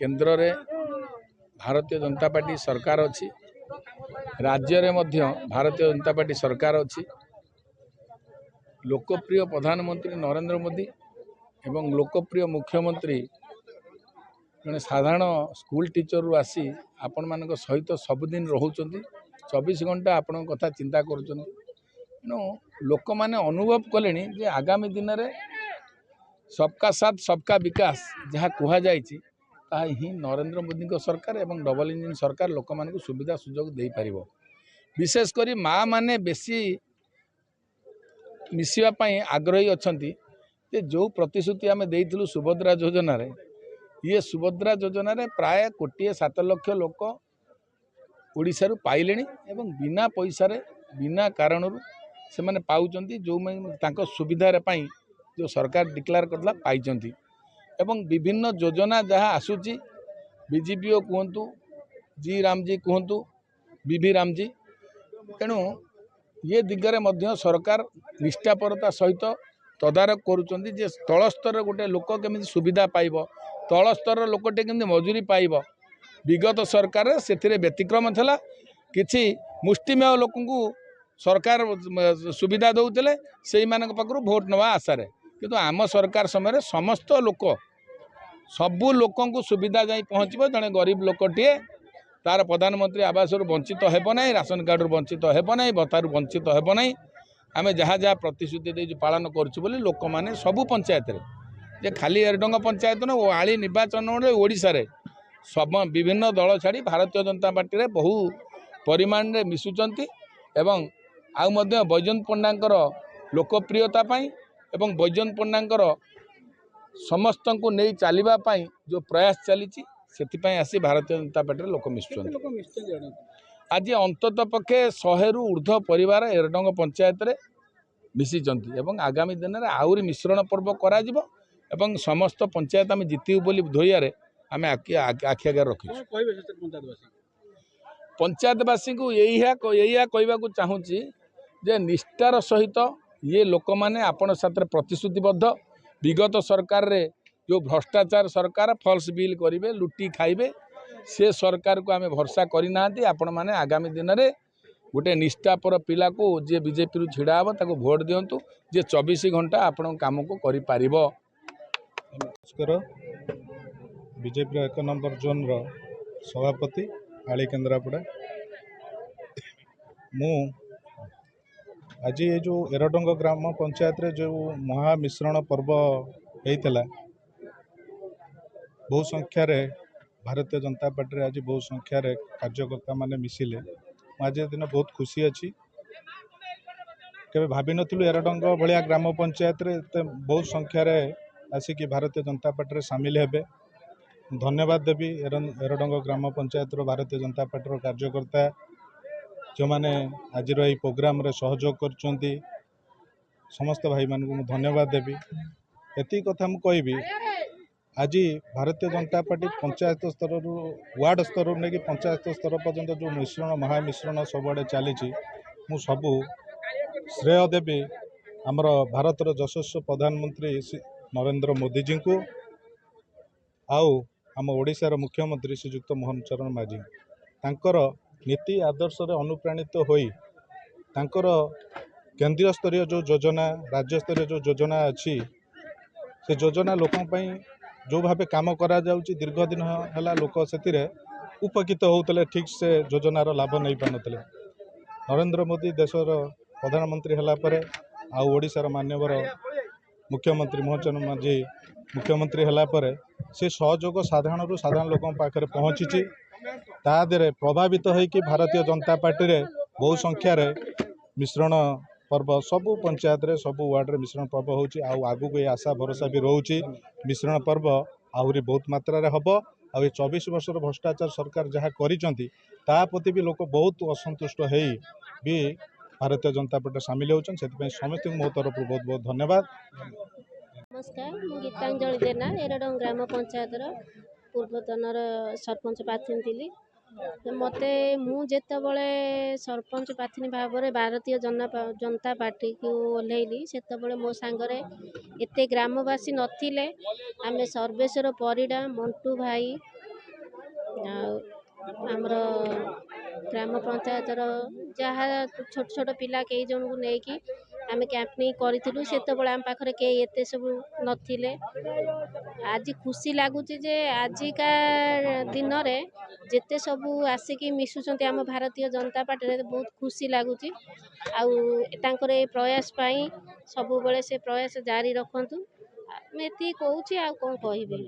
केन्द्र रे भारतीय जनता पार्टी सरकार अच्छी राज्य रे मध्य भारतीय जनता पार्टी सरकार अच्छी लोकप्रिय प्रधानमंत्री नरेंद्र मोदी एवं लोकप्रिय मुख्यमंत्री जड़े साधारण स्कूल टीचर रु आसी आपण मान सहित सबुदिन रोचंती 24 घंटा आपण कथा चिंता करूँ लोक मैंने अनुभव कले जे आगामी दिन में सबका साथ सबका विकास जहाँ कहुई ही नरेंद्र मोदी सरकार एवं डबल इंजिन सरकार लोक मान सुविधा सुजोग दे पार विशेषकर माँ मैंने बेसी मिसापी आग्रही अच्छा जो प्रतिश्रुति आम देलु सुभद्रा योजना रे ये सुभद्रा योजना रे प्राय 1.7 लाख लोक ओडिशा रु पाइले एवं बिना पैसा रे बिना कारण से माने पाउचंती जो तांको सुविधा रे पाई जो सरकार डिक्लेयर करला पाइचंती एवं विभिन्न योजना जहाँ आसूची बीजेपीओ कहतु जी रामजी कहतु बीवी रामजी तेणु ये दिगरे मध्य सरकार निष्ठापरता सहित तदारक करुचंती जे तल स्तर गोटे लोक केमिति सुविधा पाइब तल स्तर लोकटे केमिति मजूरी पाइब विगत सरकार से व्यतिक्रम था किछि मुष्टिमेय लोक सरकार सुविधा दौले से पाखु भोट नवा आशार किंतु आम सरकार समय समस्त लोक सबू लोक सुविधा जाई पहुँचब जड़े गरीब लोकटे तार प्रधानमंत्री आवास वंचित हेब ना राशन कार्ड वंचित हेब ना भत्तारू वंचित हेब ना आम जहाँ जहाँ प्रतिश्रुति दे पालन करूँ लोक मैंने सबू पंचायत रे जे खाली एरडंग पंचायत न आली निर्वाचन ओडिशा रे सब विभिन्न दल छाड़ी भारतीय जनता पार्टी रे बहु परिमाण रे मिसुचंती एवं आउ मध्य बैजयंत पंडांकर लोकप्रियता पाई एवं बैजयंत पंडांकर समस्त को नहीं चलवा पाई जो प्रयास चली आसी भारतीय जनता पार्टी लोक मिसुचंती आज अंतत पक्षे 100 रु ऊर्ध्व परिवार एरडंग पंचायत रे मिसिचंती एवं आगामी दिन में आहुरी मिश्रण पर्व करा जिवो एवं समस्त पंचायत आम जीतू बोली धोइयारे आम आखि आगे रखी पंचायतवासी को यही कहवाक चाहूँगी जे निष्ठार सहित ये लोक मैंने आपण साथ प्रतिश्रुतिबद्ध विगत सरकार रे जो भ्रष्टाचार सरकार फल्स बिल करेंगे लुटी खाइबे से सरकार को आम भरसा करना आपण मैंने आगामी दिन में गोटे निष्ठापर पिला को जे बीजेपी छिड़ा हे ताको भोट दिंतु जे 24 घंटा आपण काम को करि पारिबो। बीजेपी 1 नंबर जोन रो सभापति आली केन्द्रापड़ा मु आज ये जो एरडंग ग्राम पंचायत रे जो महामिश्रण पर्व होता बहु संख्यार भारतीय जनता पार्टी आज बहु संख्यार कार्यकर्ता माने मिसिले आज दिन बहुत खुशी अच्छी केवे भाभी नथिलु एरडंग भलिया ग्राम पंचायत रे बहुत संख्यार आसिक भारतीय जनता पार्टी रे सामिल हेबे धन्यवाद देवी एरडंग ग्राम पंचायत रो भारतीय जनता पार्टी रो कार्यकर्ता जो माने आज रो प्रोग्राम रे सहयोग करचंती समस्त भाई मान को धन्यवाद देवी एति कथा मु कहबी आज भारतीय जनता पार्टी पंचायत स्तर रु वार्ड स्तर नहीं कि पंचायत स्तर पर्यंत जो मिश्रण महामिश्रण सबुआड़े चली मु सबू श्रेय देवी आमर भारतर यशस्वी प्रधानमंत्री नरेंद्र मोदी जी को आउ आम ओडिशार मुख्यमंत्री श्रीयुक्त मोहन चरण माझी तांकर नीति आदर्श रे अनुप्राणित होई तांकर केंद्रीय स्तरीय जो योजना राज्य स्तरीय जो योजना अच्छी से योजना लोकों पई जो भावे काम करा जाउची दीर्घ दिन है लोक से उपकृत होते ठीक से योजनार लाभ नहीं पानुले नरेंद्र मोदी देशर प्रधानमंत्री है आउ ओडिशार मान्यवर मुख्यमंत्री मोहन चरण माझी मुख्यमंत्री है से सहयोग साधारण लोक पाखे पहुँची तादे प्रभावित होइकि भारतीय जनता पार्टी रे बहु संख्यार मिश्रण पर्व सबू पंचायत रे सबू वार्ड रे मिश्रण पर्व होची आगु को आशा भरोसा भी रोची मिश्रण पर्व आहुरी बहुत मात्रा रे हबो आ 24 वर्षर भ्रष्टाचार सरकार जहाँ करिसंती ता प्रति भी लोक बहुत असंतुष्ट हेई भी भारतीय जनता पार्टी सामिल होचन सेति समस्त मो तरफ बहुत बहुत धन्यवाद। नमस्कार मु गीतांजलि जेना एरडंग ग्राम पंचायत पूर्वतन सरपंच प्रार्थी थी मते मुझे सरपंच प्रार्थी भाव में भारतीय जनता पार्टी को ओह्लैली से मो सांगरे एते ग्रामवासी नथिले आमे सर्वेश्वर परिडा मंटू भाई ଆଉ ଆମର ଗ୍ରାମ ପଞ୍ଚାୟତର ଯାହା ଛୋଟ ଛୋଟ ପିଲା କେଇ ଜଣଙ୍କୁ ନେଇକି ଆମେ କ୍ୟାମ୍ପିଂ କରିଥିଲୁ। ସେତେବେଳେ ଆମ ପାଖରେ କେହି ଏତେ ସବୁ ନଥିଲେ। ଆଜି ଖୁସି ଲାଗୁଛି ଯେ ଆଜିକା ଦିନରେ ଯେତେ ସବୁ ଆସିକି ମିଶୁଛନ୍ତି ଆମ ଭାରତୀୟ ଜନତା ପାର୍ଟିରେ, ବହୁତ ଖୁସି ଲାଗୁଛି। ଆଉ ତାଙ୍କର ଏ ପ୍ରୟାସ ପାଇଁ ସବୁବେଳେ ସେ ପ୍ରୟାସ ଜାରି ରଖନ୍ତୁ। ମୁଁ ଏତିକି କହୁଛି, ଆଉ କ'ଣ କହିବି।